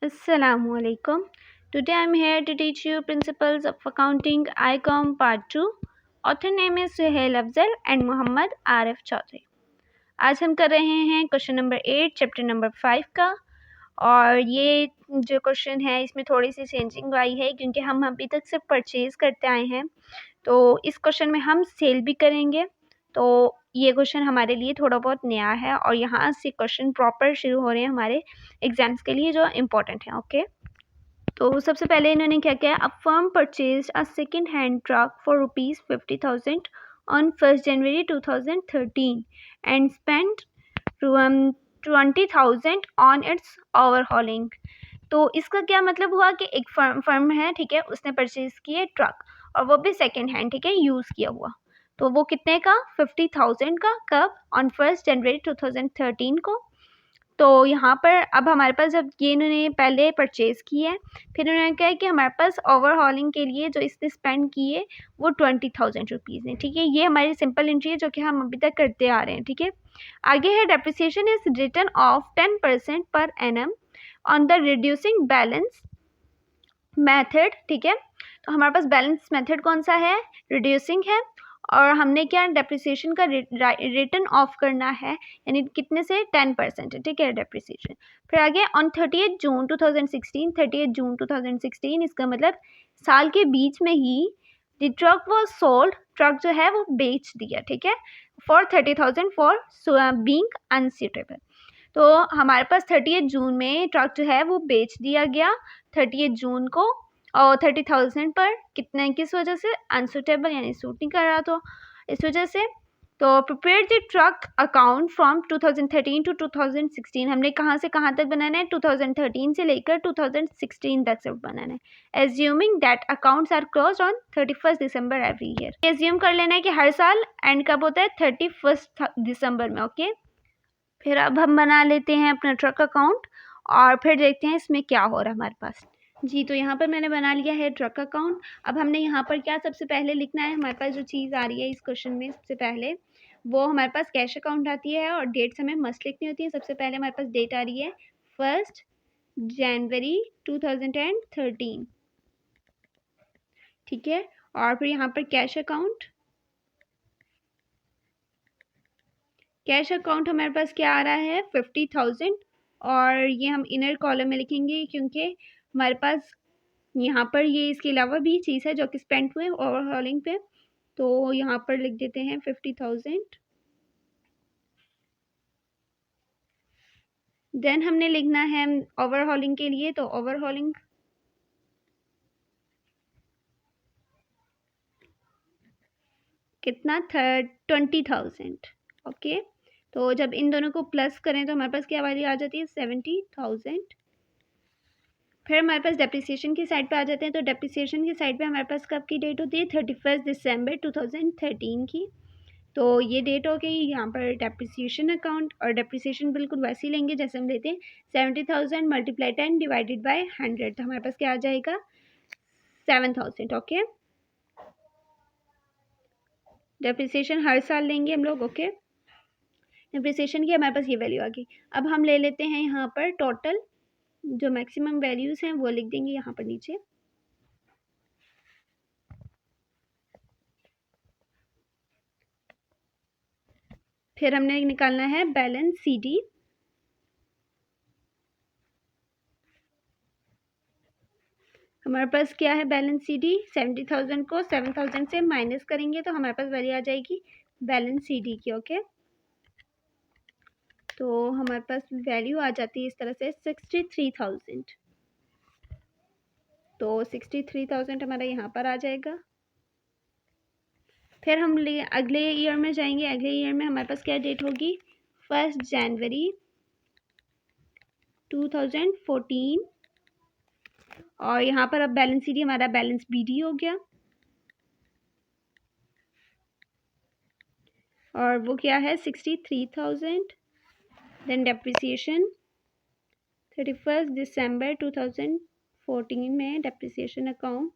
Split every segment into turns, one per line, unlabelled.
Assalamualaikum. Today I'm here to teach you Principles of Accounting ICOM Part 2. Author name is Suhail Afzal and Muhammad Arif Chaudhry. आज हम कर रहे हैं question number 8 chapter number 5 का। और ये जो क्वेश्चन है इसमें थोड़ी सी चेंजिंग आई है क्योंकि हम अभी तक सिर्फ परचेज़ करते आए हैं, तो इस क्वेश्चन में हम सेल भी करेंगे। तो ये क्वेश्चन हमारे लिए थोड़ा बहुत नया है और यहाँ से क्वेश्चन प्रॉपर शुरू हो रहे हैं हमारे एग्जाम्स के लिए जो इम्पोर्टेंट हैं। ओके, तो सबसे पहले इन्होंने क्या किया, a firm purchase a second hand truck for ₹50,000 on 1 January 2013 and spend 20,000 on it's overhauling. तो इसका क्या मतलब हुआ कि एक फर्म है, ठीक है, उसने परचेज किए ट्रक और वो भी सेकेंड हैंड, ठीक है, यूज़ किया हुआ। तो वो कितने का, 50,000 का, कब, ऑन 1 जनवरी 2013 को। तो यहाँ पर अब हमारे पास जब ये इन्होंने पहले परचेज़ की है, फिर उन्होंने कहा कि हमारे पास ओवरहॉलिंग के लिए जो इसने स्पेंड किए वो 20,000 रुपीज़ हैं, ठीक है। ये हमारी सिंपल एंट्री है जो कि हम अभी तक करते आ रहे हैं, ठीक है। आगे है depreciation is return of 10% per annum on the reducing balance method, ठीक है। तो हमारे पास बैलेंस मेथड कौन सा है, रिड्यूसिंग है, और हमने क्या डेप्रिसिएशन का रिटर्न ऑफ करना है, यानी कितने से 10% है, ठीक है, डेप्रिसिएशन। फिर आगे ऑन 30 जून 2016, 30 जून 2016, इसका मतलब साल के बीच में ही the truck was sold, truck जो है वो बेच दिया, ठीक है, फॉर 30,000 फॉर बीइंग अनसूटेबल। तो हमारे पास 30 जून में ट्रक जो है वो बेच दिया गया 30 जून को, और 30,000 पर, कितने, किस वजह से, अनसूटेबल यानी सूट नहीं कर रहा, तो इस वजह से। तो prepare the truck account from 2013 to 2016, हमने कहाँ से कहाँ तक बनाना है, 2013 से लेकर 2016 तक सब बनाना है। Assuming that accounts are close on 31 December every year. Assume कर लेना है कि हर साल एंड कब होता है, 31 दिसंबर में। ओके, फिर अब हम बना लेते हैं अपना ट्रक अकाउंट और फिर देखते हैं इसमें क्या हो रहा है हमारे पास। जी, तो यहाँ पर मैंने बना लिया है ट्रक अकाउंट। अब हमने यहाँ पर क्या सबसे पहले लिखना है, हमारे पास जो चीज़ आ रही है इस क्वेश्चन में सबसे पहले वो हमारे पास कैश अकाउंट आती है और डेट्स हमें मस्ट लिखनी होती है। सबसे पहले हमारे पास डेट आ रही है 1 जनवरी 2013, ठीक है। और फिर यहाँ पर कैश अकाउंट, कैश अकाउंट हमारे पास क्या आ रहा है 50,000, और ये हम इनर कॉलम में लिखेंगे क्योंकि हमारे पास यहाँ पर ये इसके अलावा भी चीज़ है जो कि स्पेंड हुए ओवरहॉलिंग पे, तो यहाँ पर लिख देते हैं 50,000। देन हमने लिखना है ओवरहॉलिंग के लिए, तो ओवरहॉलिंग कितना, 20,000। ओके, तो जब इन दोनों को प्लस करें तो हमारे पास क्या वैल्यू आ जाती है, 70,000। फिर हमारे पास डेप्रिसिएशन की साइड पे आ जाते हैं। तो डेप्रिसिएशन की साइड पे हमारे पास कब की डेट होती है, 31 दिसंबर 2013 की। तो ये डेट हो गई यहाँ पर डेप्रिसिएशन अकाउंट, और डेप्रिसिएशन बिल्कुल वैसे ही लेंगे जैसे हम लेते हैं 70,000 मल्टीप्लाई 10 डिवाइडेड बाय 100, तो हमारे पास क्या आ जाएगा, 7,000। ओके, डेप्रिसिएशन हर साल लेंगे हम लोग। ओके, डेप्रिसिएशन की हमारे पास ये वैल्यू आ गई। अब हम ले लेते हैं यहाँ पर टोटल जो मैक्सिमम वैल्यूज़ हैं वो लिख देंगे यहाँ पर नीचे। फिर हमने निकालना है बैलेंस CD। हमारे पास क्या है बैलेंस CD, 70,000 को 7,000 से माइनस करेंगे तो हमारे पास वैल्यू आ जाएगी बैलेंस CD की। ओके, तो हमारे पास वैल्यू आ जाती है इस तरह से 63,000। तो 63,000 हमारा यहाँ पर आ जाएगा। फिर हम अगले ईयर में जाएंगे। अगले ईयर में हमारे पास क्या डेट होगी, 1 जनवरी 2014, और यहाँ पर अब बैलेंस CD हमारा बैलेंस BD हो गया, और वो क्या है 63,000। देन डेप्रिसिएशन 31 दिसंबर 2014 में डेप्रिसिएशन अकाउंट,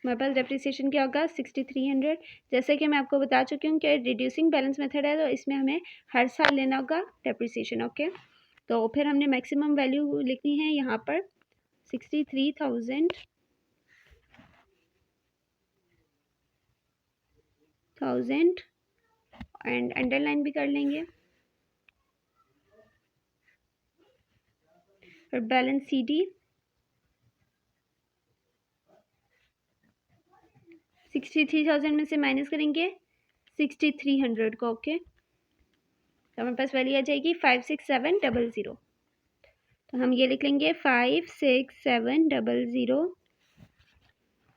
हमारे पास डेप्रिसिएशन क्या होगा 6,300। जैसे कि मैं आपको बता चुकी हूँ कि रिड्यूसिंग बैलेंस मेथड है तो इसमें हमें हर साल लेना होगा डेप्रिसिएशन। ओके, तो फिर हमने मैक्सिमम वैल्यू लिखनी है यहाँ पर 63,000 एंड अंडरलाइन भी कर लेंगे। फिर बैलेंस CD 63,000 में से माइनस करेंगे 6,300 को। ओके, तो हमारे पास वैल्यू आ जाएगी 56700। तो हम ये लिख लेंगे 56700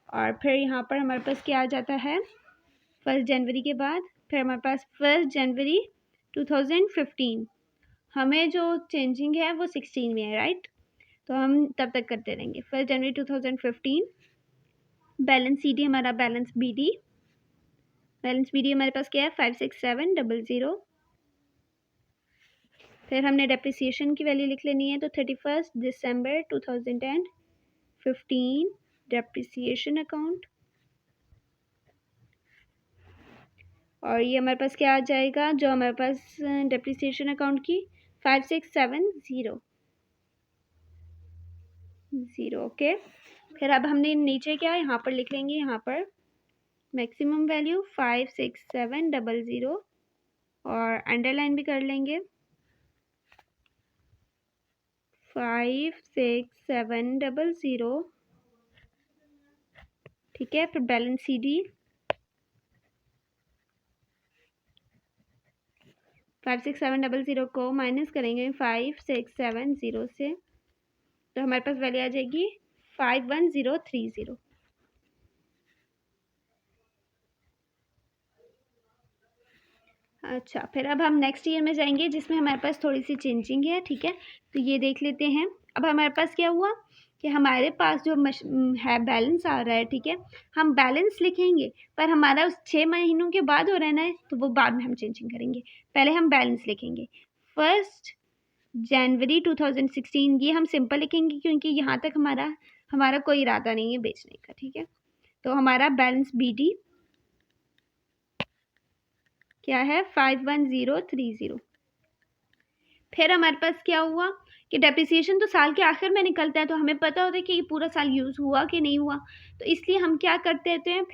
और फिर यहाँ पर हमारे पास क्या आ जाता है 1 जनवरी के बाद। फिर हमारे पास 1 जनवरी 2015, हमें जो चेंजिंग है वो 16 में है, राइट। तो हम तब तक करते रहेंगे। 1 जनवरी 2015 बैलेंस CD हमारा बैलेंस BD हमारे पास क्या है 56700। फिर हमने डेप्रिसिएशन की वैल्यू लिख लेनी है। तो 31 दिसंबर 2015 डेप्रिसिएशन अकाउंट, और ये हमारे पास क्या आ जाएगा जो हमारे पास डेप्रिसिएशन अकाउंट की 5670। ओके, फिर अब हमने नीचे क्या यहाँ पर लिख लेंगे, यहाँ पर मैक्सिमम वैल्यू 56700 और अंडरलाइन भी कर लेंगे 56700। ठीक है, फिर बैलेंस CD 56700 को माइनस करेंगे 5670 से, तो हमारे पास वैल्यू आ जाएगी 51030। अच्छा, फिर अब हम नेक्स्ट ईयर में जाएंगे जिसमें हमारे पास थोड़ी सी चेंजिंग है। ठीक है, तो ये देख लेते हैं। अब हमारे पास क्या हुआ कि हमारे पास जो है बैलेंस आ रहा है, ठीक है, हम बैलेंस लिखेंगे पर हमारा उस 6 महीनों के बाद हो रहना है, तो वो बाद में हम चेंजिंग करेंगे। पहले हम बैलेंस लिखेंगे 1 जनवरी 2016, ये हम सिंपल लिखेंगे क्योंकि यहाँ तक हमारा कोई इरादा नहीं है बेचने का। ठीक है, तो हमारा बैलेंस BD क्या है 51030। फिर हमारे पास क्या हुआ कि डेप्रिसिएशन तो साल के आखिर में निकलता है, तो हमें पता होता है कि ये पूरा साल यूज़ हुआ कि नहीं हुआ, तो इसलिए हम क्या करते रहते हैं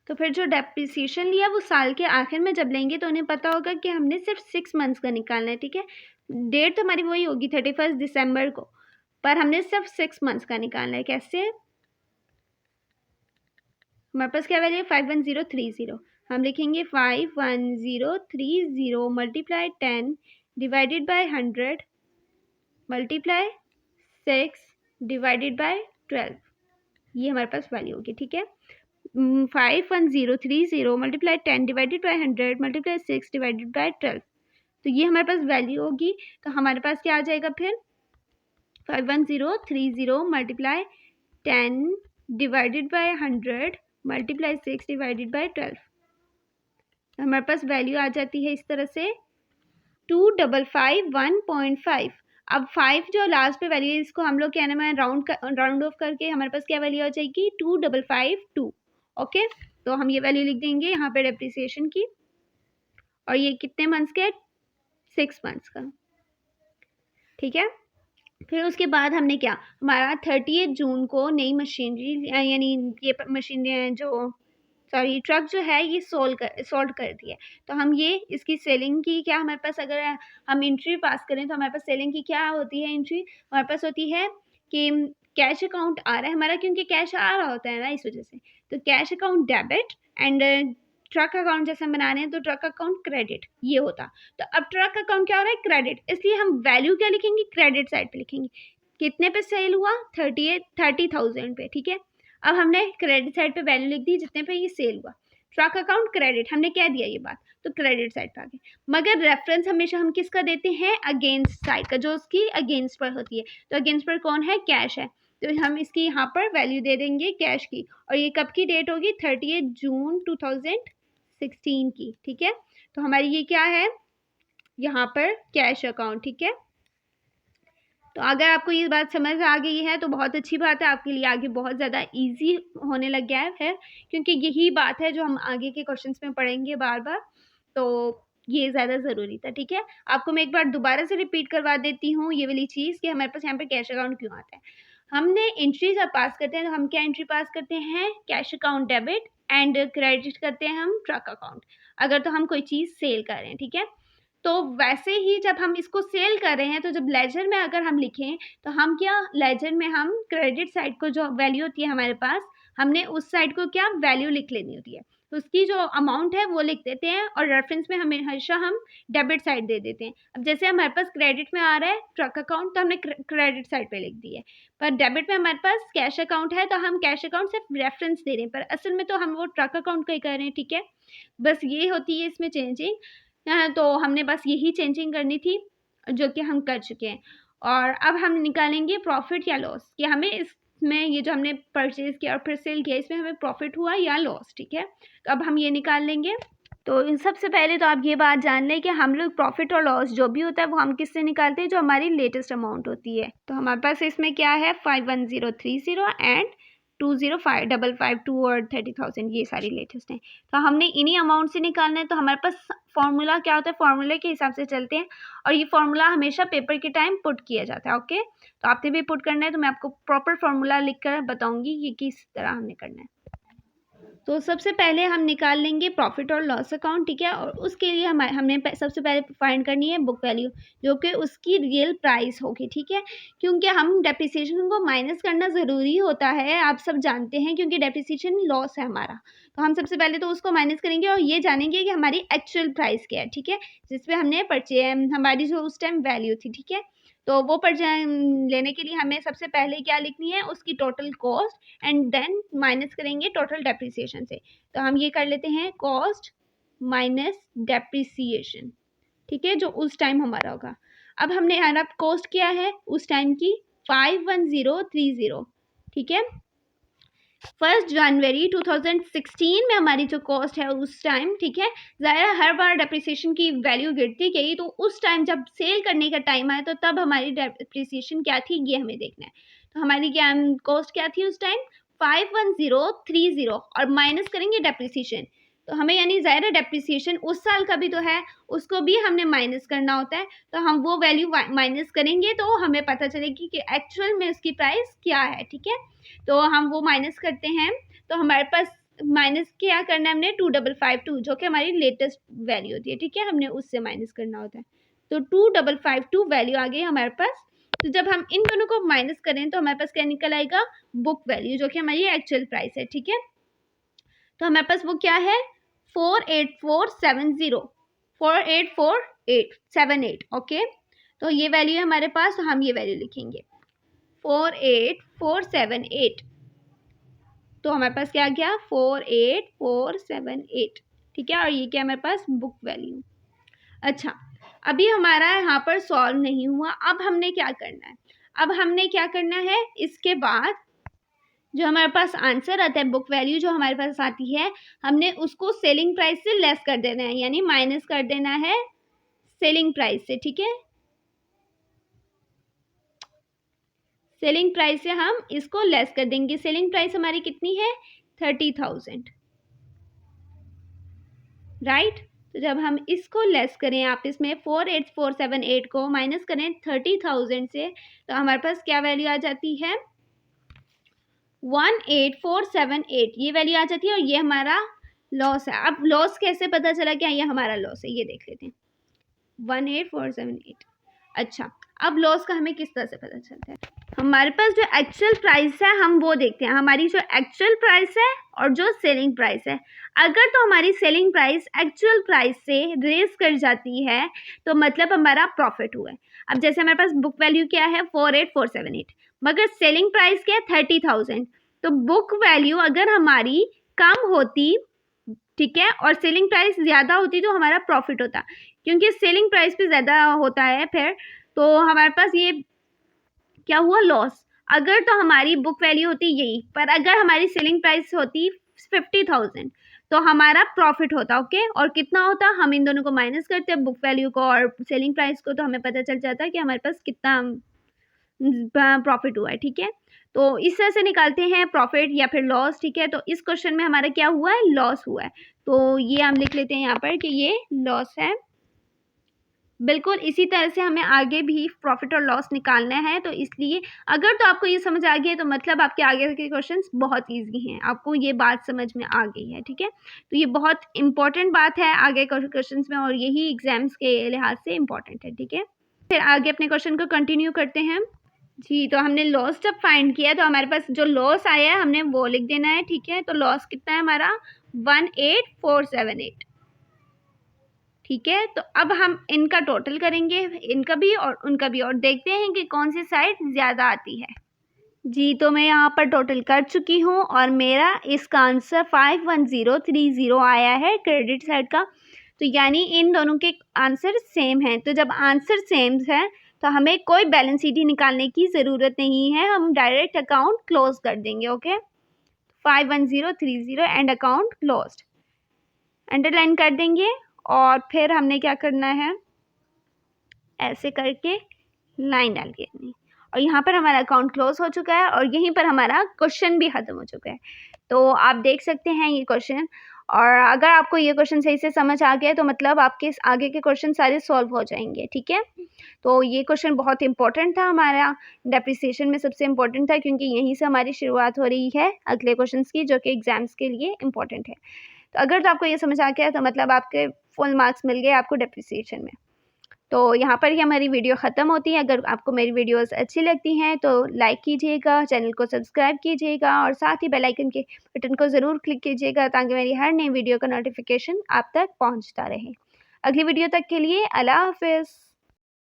फिर जो डेप्रिसिएशन लिया वो साल के आखिर में जब लेंगे तो उन्हें पता होगा कि हमने सिर्फ 6 मंथ्स का निकालना है। ठीक है, डेट तो हमारी वही होगी 31 दिसंबर को, पर हमने सिर्फ 6 मंथ्स का निकालना है। कैसे, हमारे पास क्या वैल्यू है 51030, हम लिखेंगे 51030 multiply 10 divided by 100 multiply 6 divided by 12, ये हमारे पास वैल्यू होगी। ठीक है, 51030 multiply 10 divided by 100 multiply 6 divided by 12, तो ये हमारे पास वैल्यू होगी। तो हमारे पास क्या आ जाएगा फिर 51030 multiply 10 divided by 100 multiply 6 divided by 12, हमारे पास वैल्यू आ जाती है इस तरह से 2551.5। अब 5 जो लास्ट पे वैल्यू है इसको हम लोग क्या नाम है राउंड ऑफ करके हमारे पास क्या वैल्यू आ जाएगी 2552। ओके, तो हम ये वैल्यू लिख देंगे यहाँ पे डेप्रिसिएशन की, और ये कितने मंथ्स के 6 मंथ्स का। ठीक है, फिर उसके बाद हमने क्या, हमारा 30 जून को नई मशीनरी यानी ये मशीनरी जो ट्रक जो है ये सोल्ड कर दिया। तो हम ये इसकी सेलिंग की क्या हमारे पास अगर हम एंट्री पास करें तो हमारे पास सेलिंग की क्या होती है एंट्री, हमारे पास होती है कि कैश अकाउंट आ रहा है हमारा, क्योंकि कैश आ रहा होता है ना इस वजह से, तो cash account debit and truck account जैसे हम बना रहे हैं तो ट्रक अकाउंट क्रेडिट ये होता। तो अब ट्रक अकाउंट क्या हो रहा है क्रेडिट, इसलिए हम वैल्यू क्या लिखेंगे क्रेडिट साइड पे लिखेंगे। कितने पे सेल हुआ 30,000 पे। ठीक है, अब हमने क्रेडिट साइड पे वैल्यू लिख दी जितने पे ये सेल हुआ। ट्रक अकाउंट क्रेडिट हमने कह दिया ये बात, तो क्रेडिट साइड पे आ गए। मगर रेफरेंस हमेशा हम किसका देते हैं अगेंस्ट साइड का, जो उसकी अगेंस्ट पर होती है। तो अगेंस्ट पर कौन है कैश है, तो हम इसकी यहाँ पर वैल्यू दे देंगे कैश की, और ये कब की डेट होगी 30 जून 2016 की। ठीक है, तो हमारी ये क्या है यहाँ पर कैश अकाउंट। ठीक है, तो अगर आपको ये बात समझ आ गई है तो बहुत अच्छी बात है, आपके लिए आगे बहुत ज़्यादा इजी होने लग गया है क्योंकि यही बात है जो हम आगे के क्वेश्चंस में पढ़ेंगे बार बार। तो ये ज़्यादा ज़रूरी था, ठीक है। आपको मैं एक बार दोबारा से रिपीट करवा देती हूँ ये वाली चीज़ कि हमारे पास यहाँ पे कैश अकाउंट क्यों आता है। हमने एंट्री जब पास करते हैं तो हम क्या एंट्री पास करते हैं, cash account debit and credit करते हैं हम ट्रक अकाउंट, अगर तो हम कोई चीज़ सेल कर रहे हैं, ठीक है। तो वैसे ही जब हम इसको सेल कर रहे हैं तो जब लेजर में अगर हम लिखें तो हम क्या, लेजर में हम क्रेडिट साइड को जो वैल्यू होती है हमारे पास, हमने उस साइड को क्या वैल्यू लिख लेनी होती है, तो उसकी जो अमाउंट है वो लिख देते हैं और रेफरेंस में हमेशा हम डेबिट साइड दे देते हैं। अब जैसे हमारे पास क्रेडिट में आ रहा है ट्रक अकाउंट तो हमने क्रेडिट साइड पे लिख दी है, पर डेबिट में हमारे पास कैश अकाउंट है तो हम कैश अकाउंट सिर्फ रेफरेंस दे रहे हैं, पर असल में तो हम वो ट्रक अकाउंट का ही कर रहे हैं, ठीक है। बस ये होती है इसमें चेंजिंग। तो हमने बस यही चेंजिंग करनी थी जो कि हम कर चुके हैं। और अब हम निकालेंगे प्रॉफिट या लॉस कि हमें इसमें ये जो हमने परचेज किया और फिर सेल किया इसमें हमें प्रॉफिट हुआ या लॉस, ठीक है। तो अब हम ये निकाल लेंगे। तो इन सबसे पहले तो आप ये बात जान लें कि हम लोग प्रॉफिट और लॉस जो भी होता है वो हम किससे निकालते हैं, जो हमारी लेटेस्ट अमाउंट होती है। तो हमारे पास इसमें क्या है 51030 एंड 20552 और 30,000 ये सारी लेटेस्ट हैं। तो हमने इन्हीं अमाउंट से निकालना है। तो हमारे पास फॉर्मूला क्या होता है, फॉर्मूले के हिसाब से चलते हैं और ये फॉर्मूला हमेशा पेपर के टाइम पुट किया जाता है, ओके। तो आपने भी पुट करना है तो मैं आपको प्रॉपर फॉर्मूला लिख कर बताऊंगी कि किस तरह हमने करना है। तो सबसे पहले हम निकाल लेंगे प्रॉफिट और लॉस अकाउंट, ठीक है। और उसके लिए हमने सबसे पहले फाइंड करनी है बुक वैल्यू जो कि उसकी रियल प्राइस होगी, ठीक है। क्योंकि हम डेप्रिसिएशन को माइनस करना ज़रूरी होता है, आप सब जानते हैं, क्योंकि डेप्रिसिएशन लॉस है हमारा। तो हम सबसे पहले तो उसको माइनस करेंगे और ये जानेंगे कि हमारी एक्चुअल प्राइस क्या है, ठीक है, जिसपे हमने हमारी जो उस टाइम वैल्यू थी, ठीक है। तो वो लेने के लिए हमें सबसे पहले क्या लिखनी है, उसकी total cost and then minus करेंगे टोटल डेप्रिसिएशन से। तो हम ये कर लेते हैं कॉस्ट माइनस डेप्रिसिएशन, ठीक है, जो उस टाइम हमारा होगा। अब हमने हमारा कॉस्ट क्या है उस टाइम की 51030, ठीक है। 1 जनवरी 2016 में हमारी जो कॉस्ट है उस टाइम, ठीक है। ज़ाहिर हर बार डेप्रिसिएशन की वैल्यू गिरती गई, तो उस टाइम जब सेल करने का टाइम आया तो तब हमारी डेप्रिसिएशन क्या थी ये हमें देखना है। तो हमारी क्या कॉस्ट क्या थी उस टाइम 51030 और माइनस करेंगे डेप्रिसिएशन। तो हमें यानी ज़ाहिर है डेप्रिसिएशन उस साल का भी तो है, उसको भी हमने माइनस करना होता है। तो हम वो वैल्यू माइनस करेंगे तो हमें पता चलेगी कि एक्चुअल में उसकी प्राइस क्या है, ठीक है। तो हम वो माइनस करते हैं। तो हमारे पास माइनस क्या करना है हमने 2552 जो कि हमारी लेटेस्ट वैल्यू होती है, ठीक है, हमने उससे माइनस करना होता है। तो 2552 वैल्यू आ गई हमारे पास। तो जब हम इन दोनों को माइनस करें तो हमारे पास क्या निकल आएगा, बुक वैल्यू जो कि हमारी एक्चुअल प्राइस है, ठीक है। तो हमारे पास वो क्या है 48470 48478, ओके। तो ये वैल्यू है हमारे पास, तो हम ये वैल्यू लिखेंगे 48478। तो हमारे पास क्या गया 48478, ठीक है। और ये क्या हमारे पास बुक वैल्यू। अच्छा, अभी हमारा यहाँ पर सॉल्व नहीं हुआ। अब हमने क्या करना है, अब हमने क्या करना है, इसके बाद जो हमारे पास आंसर आता है बुक वैल्यू जो हमारे पास आती है, हमने उसको सेलिंग प्राइस से लेस कर देना है, यानी माइनस कर देना है सेलिंग प्राइस से, ठीक है। सेलिंग प्राइस से हम इसको लेस कर देंगे। सेलिंग प्राइस हमारी कितनी है 30,000, राइट। तो जब हम इसको लेस करें, आप इसमें 48478 को माइनस करें 30,000 से, तो हमारे पास क्या वैल्यू आ जाती है 18478, ये वैल्यू आ जाती है। और ये हमारा लॉस है। अब लॉस कैसे पता चला क्या ये हमारा लॉस है, ये देख लेते हैं 18478। अच्छा, अब लॉस का हमें किस तरह से पता चलता है, हमारे पास जो एक्चुअल प्राइस है हम वो देखते हैं, हमारी जो एक्चुअल प्राइस है और जो सेलिंग प्राइस है। अगर तो हमारी सेलिंग प्राइस एक्चुअल प्राइस से रेस कर जाती है तो मतलब हमारा प्रॉफिट हुआ है। अब जैसे हमारे पास बुक वैल्यू क्या है 48478, मगर सेलिंग प्राइस क्या है 30,000, तो बुक वैल्यू अगर हमारी कम होती, ठीक है, और सेलिंग प्राइस ज़्यादा होती तो हमारा प्रॉफिट होता, क्योंकि सेलिंग प्राइस भी ज़्यादा होता है फिर, तो हमारे पास ये क्या हुआ लॉस। अगर तो हमारी बुक वैल्यू होती यही, पर अगर हमारी सेलिंग प्राइस होती 50,000 तो हमारा प्रॉफिट होता, ओके। और कितना होता, हम इन दोनों को माइनस करते हैं बुक वैल्यू को और सेलिंग प्राइस को, तो हमें पता चल जाता है कि हमारे पास कितना प्रॉफिट हुआ है, ठीक है। तो इस तरह से निकालते हैं प्रॉफिट या फिर लॉस, ठीक है। तो इस क्वेश्चन में हमारा क्या हुआ है लॉस हुआ है, तो ये हम लिख लेते हैं यहाँ पर कि ये लॉस है बिल्कुल इसी तरह से हमें आगे भी प्रॉफिट और लॉस निकालना है, तो इसलिए अगर तो आपको ये समझ आ गई है तो मतलब आपके आगे के क्वेश्चंस बहुत ईजी हैं, आपको ये बात समझ में आ गई है, ठीक है। तो ये बहुत इंपॉर्टेंट बात है आगे क्वेश्चंस में और यही एग्जाम्स के लिहाज से इम्पॉर्टेंट है, ठीक है। फिर आगे अपने क्वेश्चन को कंटिन्यू करते हैं। जी, तो हमने लॉस जब फाइंड किया तो हमारे पास जो लॉस आया है हमने वो लिख देना है, ठीक है। तो लॉस कितना है हमारा 18478, ठीक है। तो अब हम इनका टोटल करेंगे, इनका भी और उनका भी, और देखते हैं कि कौन सी साइड ज़्यादा आती है। जी, तो मैं यहाँ पर टोटल कर चुकी हूँ और मेरा इसका आंसर 51030 आया है क्रेडिट साइड का। तो यानी इन दोनों के आंसर सेम हैं। तो जब आंसर सेम है तो हमें कोई बैलेंस शीट ही निकालने की ज़रूरत नहीं है, हम डायरेक्ट अकाउंट क्लोज कर देंगे। Okay, 51030 and account closed underline कर देंगे। और फिर हमने क्या करना है, ऐसे करके लाइन डाल के अपनी, और यहाँ पर हमारा अकाउंट क्लोज हो चुका है और यहीं पर हमारा क्वेश्चन भी ख़त्म हो चुका है। तो आप देख सकते हैं ये क्वेश्चन, और अगर आपको ये क्वेश्चन सही से समझ आ गया तो मतलब आपके आगे के क्वेश्चन सारे सॉल्व हो जाएंगे, ठीक है। तो ये क्वेश्चन बहुत इंपॉर्टेंट था हमारा, डेप्रिसिएशन में सबसे इम्पोर्टेंट था क्योंकि यहीं से हमारी शुरुआत हो रही है अगले क्वेश्चन की जो कि एग्जाम्स के लिए इम्पोर्टेंट है। तो अगर तो आपको ये समझ आ गया तो मतलब आपके फुल मार्क्स मिल गए आपको डेप्रिसिएशन में। तो यहाँ पर ही हमारी वीडियो ख़त्म होती है। अगर आपको मेरी वीडियोस अच्छी लगती हैं तो लाइक कीजिएगा, चैनल को सब्सक्राइब कीजिएगा और साथ ही बेल आइकन के बटन को ज़रूर क्लिक कीजिएगा ताकि मेरी हर नई वीडियो का नोटिफिकेशन आप तक पहुँचता रहे। अगली वीडियो तक के लिए अल्लाह हाफ़िज़।